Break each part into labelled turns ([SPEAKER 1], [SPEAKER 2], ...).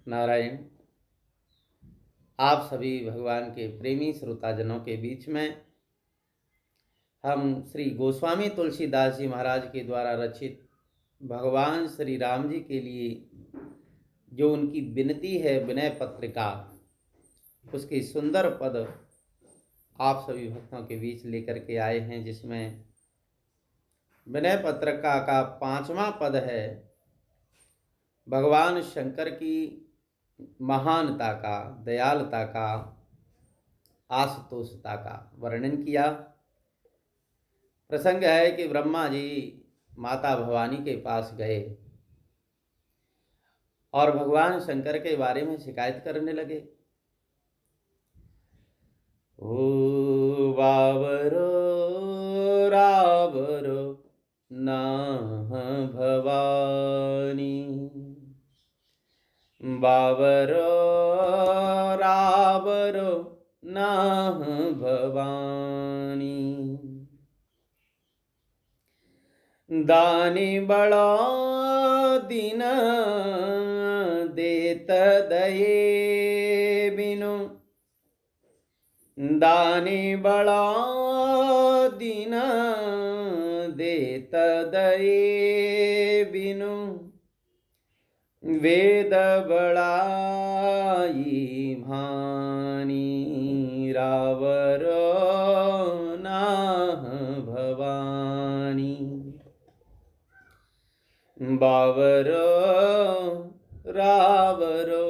[SPEAKER 1] नारायण। आप सभी भगवान के प्रेमी श्रोताजनों के बीच में हम श्री गोस्वामी तुलसीदास जी महाराज के द्वारा रचित भगवान श्री राम जी के लिए जो उनकी विनती है विनय पत्रिका, उसकी सुंदर पद आप सभी भक्तों के बीच लेकर के आए हैं, जिसमें विनय पत्रिका का 5वां पद है भगवान शंकर की महानता का, दयालुता का, आशुतोषता का वर्णन किया। प्रसंग है कि ब्रह्मा जी माता भवानी के पास गए और भगवान शंकर के बारे में शिकायत करने लगे। ओ बाबरो राबरो नाह भवानी, बाबरो राबरो नाह भवानी, दानी बड़ा दिन देत दये बिनु, दानी बड़ा दिन देत दये बिनु, वेद बड़ाई भानी, रावरो नाह भवानी, बावरो रावरो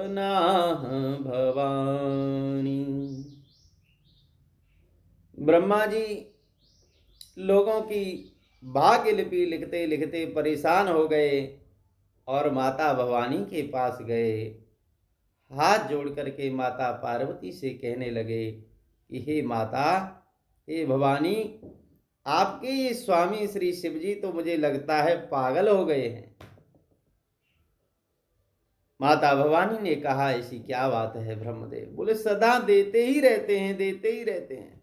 [SPEAKER 1] नाह भवानी। ब्रह्मा जी लोगों की भाग्य लिपि लिखते लिखते परेशान हो गए और माता भवानी के पास गए। हाथ जोड़ करके माता पार्वती से कहने लगे कि हे माता, हे भवानी, आपके ये स्वामी श्री शिव जी तो मुझे लगता है पागल हो गए हैं। माता भवानी ने कहा, ऐसी क्या बात है ब्रह्मदेव? बोले, सदा देते ही रहते हैं, देते ही रहते हैं।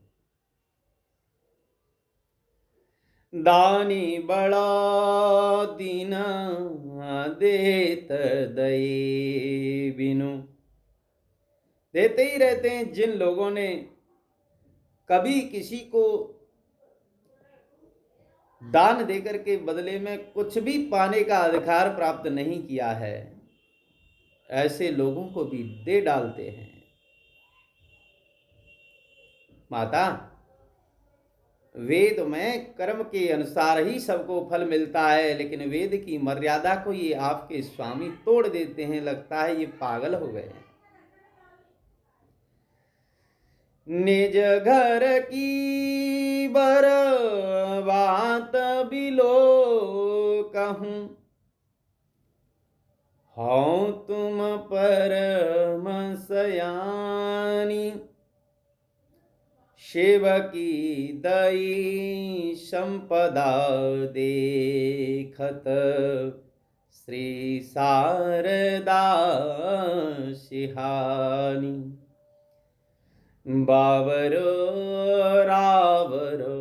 [SPEAKER 1] दानी बड़ा दीन देत दये बिनु, देते ही रहते हैं। जिन लोगों ने कभी किसी को दान देकर के बदले में कुछ भी पाने का अधिकार प्राप्त नहीं किया है, ऐसे लोगों को भी दे डालते हैं। माता, वेद में कर्म के अनुसार ही सबको फल मिलता है, लेकिन वेद की मर्यादा को ये आपके स्वामी तोड़ देते हैं। लगता है ये पागल हो गए हैं। निज घर की बर बात बिलो कहूं, हूं तुम परम सयानी, शिव की दई संपदा देखत, श्री शारदा सिहानी, बावरो रावरो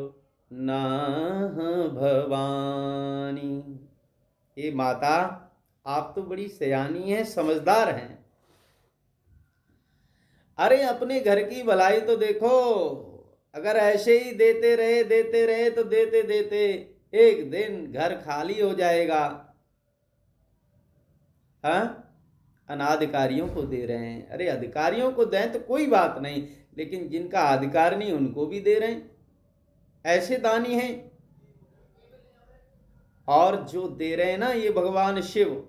[SPEAKER 1] नाह भवानी। हे माता, आप तो बड़ी सयानी हैं, समझदार हैं। अरे अपने घर की भलाई तो देखो। अगर ऐसे ही देते रहे तो देते देते एक दिन घर खाली हो जाएगा। हाँ, अनाधिकारियों को दे रहे हैं। अरे अधिकारियों को दें तो कोई बात नहीं, लेकिन जिनका अधिकार नहीं उनको भी दे रहे हैं। ऐसे दानी हैं। और जो दे रहे हैं ना, ये भगवान शिव,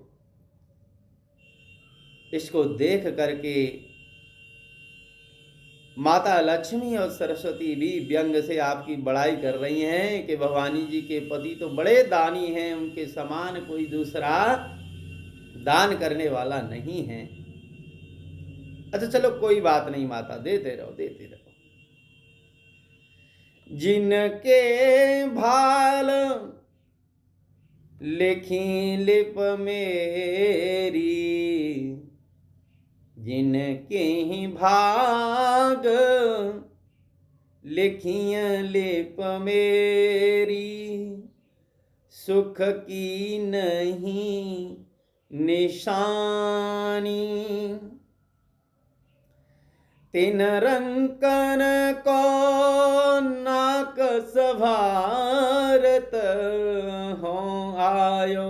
[SPEAKER 1] इसको देख करके माता लक्ष्मी और सरस्वती भी व्यंग से आपकी बड़ाई कर रही हैं कि भवानी जी के पति तो बड़े दानी हैं, उनके समान कोई दूसरा दान करने वाला नहीं है। अच्छा चलो कोई बात नहीं माता, देते रहो देते रहो। जिनके भाल लिखी लिप मेरी, जिनके ही भाग लिखियां लिप मेरी, सुख की नहीं निशानी। तिन रंकन को नाक सभारत, हो आयो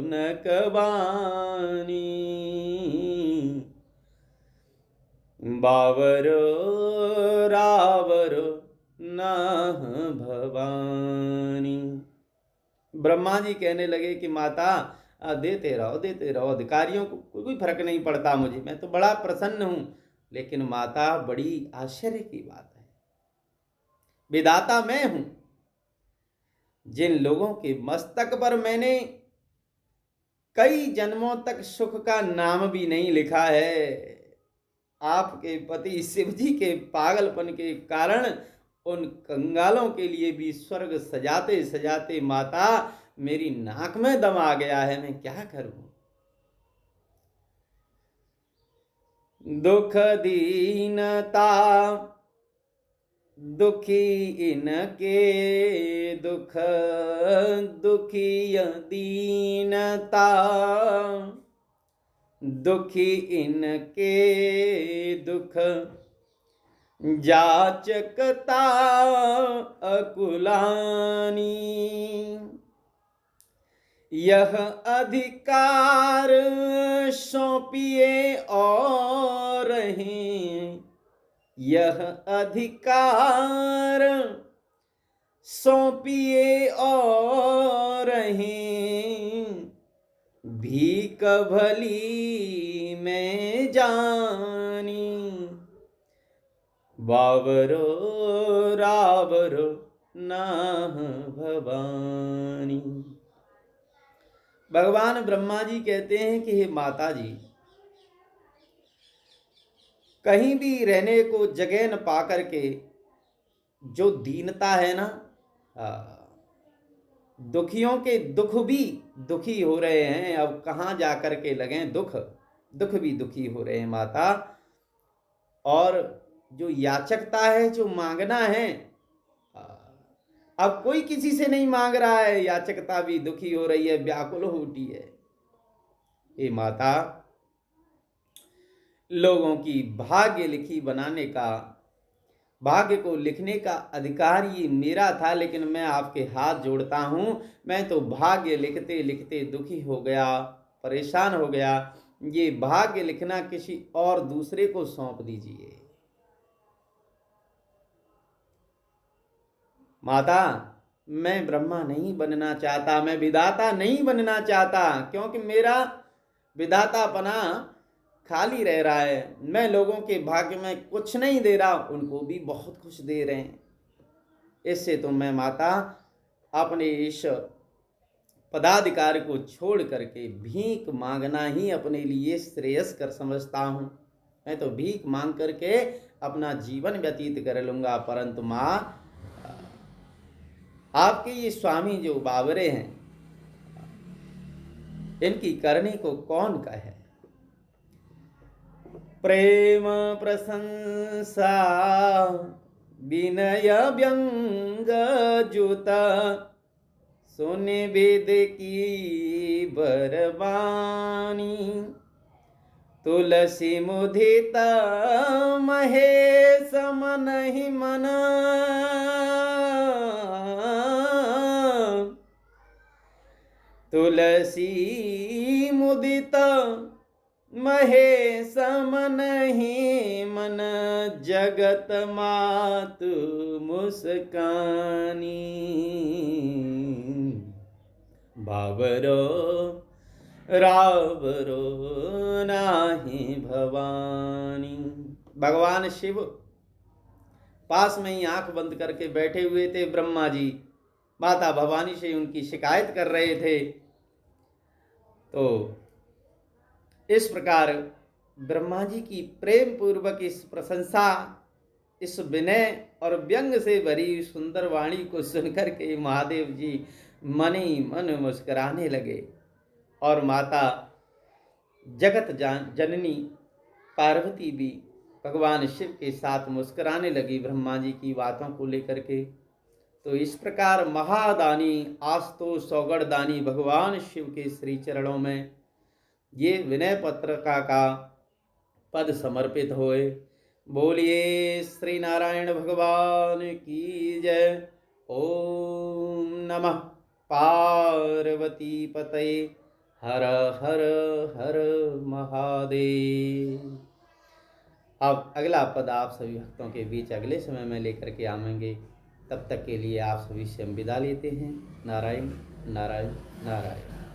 [SPEAKER 1] नकबानी। बावरो रावरो नाह भवानी। ब्रह्मा जी कहने लगे कि माता देते रहो, अधिकारियों को कोई फर्क नहीं पड़ता मुझे, मैं तो बड़ा प्रसन्न हूं। लेकिन माता, बड़ी आश्चर्य की बात है, विधाता मैं हूं। जिन लोगों के मस्तक पर मैंने कई जन्मों तक सुख का नाम भी नहीं लिखा है, आपके पति शिव जी के पागलपन के कारण उन कंगालों के लिए भी स्वर्ग सजाते सजाते माता मेरी नाक में दम आ गया है, मैं क्या करूं। दुख दीनता दुखी इनके दुख, दुखी दीनता दुखी इनके दुख, जाचकता अकुलानी। यह अधिकार सौंपिए और हैं, यह अधिकार सौंपिए और हैं, भीख भली में जानी। बावरो रावरो नाह भवानी। भगवान ब्रह्मा जी कहते हैं कि हे माता जी, कहीं भी रहने को जगह न पा करके जो दीनता है ना, दुखियों के दुख भी दुखी हो रहे हैं, अब कहाँ जा कर के लगे दुख, दुख भी दुखी हो रहे हैं माता। और जो याचकता है, जो मांगना है, अब कोई किसी से नहीं मांग रहा है, याचकता भी दुखी हो रही है, व्याकुल हो उठी है। हे माता, लोगों की भाग्य लिखी बनाने का, भाग्य को लिखने का अधिकार ये मेरा था, लेकिन मैं आपके हाथ जोड़ता हूं, मैं तो भाग्य लिखते लिखते दुखी हो गया, परेशान हो गया। ये भाग्य लिखना किसी और दूसरे को सौंप दीजिए। माता, मैं ब्रह्मा नहीं बनना चाहता, मैं विधाता नहीं बनना चाहता, क्योंकि मेरा विधातापना खाली रह रहा है। मैं लोगों के भाग्य में कुछ नहीं दे रहा, उनको भी बहुत कुछ दे रहे हैं। इससे तो मैं माता अपने इस पदाधिकार को छोड़ करके भीख मांगना ही अपने लिए श्रेयस्कर समझता हूं। मैं तो भीख मांग करके अपना जीवन व्यतीत कर लूंगा, परंतु माँ, आपके ये स्वामी जो बावरे हैं, इनकी करनी को कौन कहे। प्रेम प्रशंसा विनय व्यंग जुत, सुन वेद की बरबानी। तुलसी मुदित महेश मन ही मन, तुलसी मुदित महेश मन ही मन, जगत मातु मुस्कानी। बावरो रावरो नाही भवानी। भगवान शिव पास में ही आंख बंद करके बैठे हुए थे। ब्रह्मा जी माता भवानी से उनकी शिकायत कर रहे थे। तो इस प्रकार ब्रह्मा जी की प्रेम पूर्वक इस प्रशंसा, इस विनय और व्यंग से भरी सुंदर वाणी को सुनकर के महादेव जी मन ही मन मुस्कुराने लगे। और माता जगत जननी पार्वती भी भगवान शिव के साथ मुस्कुराने लगी ब्रह्मा जी की बातों को लेकर के। तो इस प्रकार महादानी आस्तो सौगड़दानी भगवान शिव के श्री चरणों में ये विनय पत्रिका का पद समर्पित होए। बोलिए श्री नारायण भगवान की जय। ओम नमः पार्वती पतये। हर हर हर महादेव। अब अगला पद आप सभी भक्तों के बीच अगले समय में लेकर के आवेंगे। तब तक के लिए आप सभी से हम विदा लेते हैं। नारायण नारायण नारायण।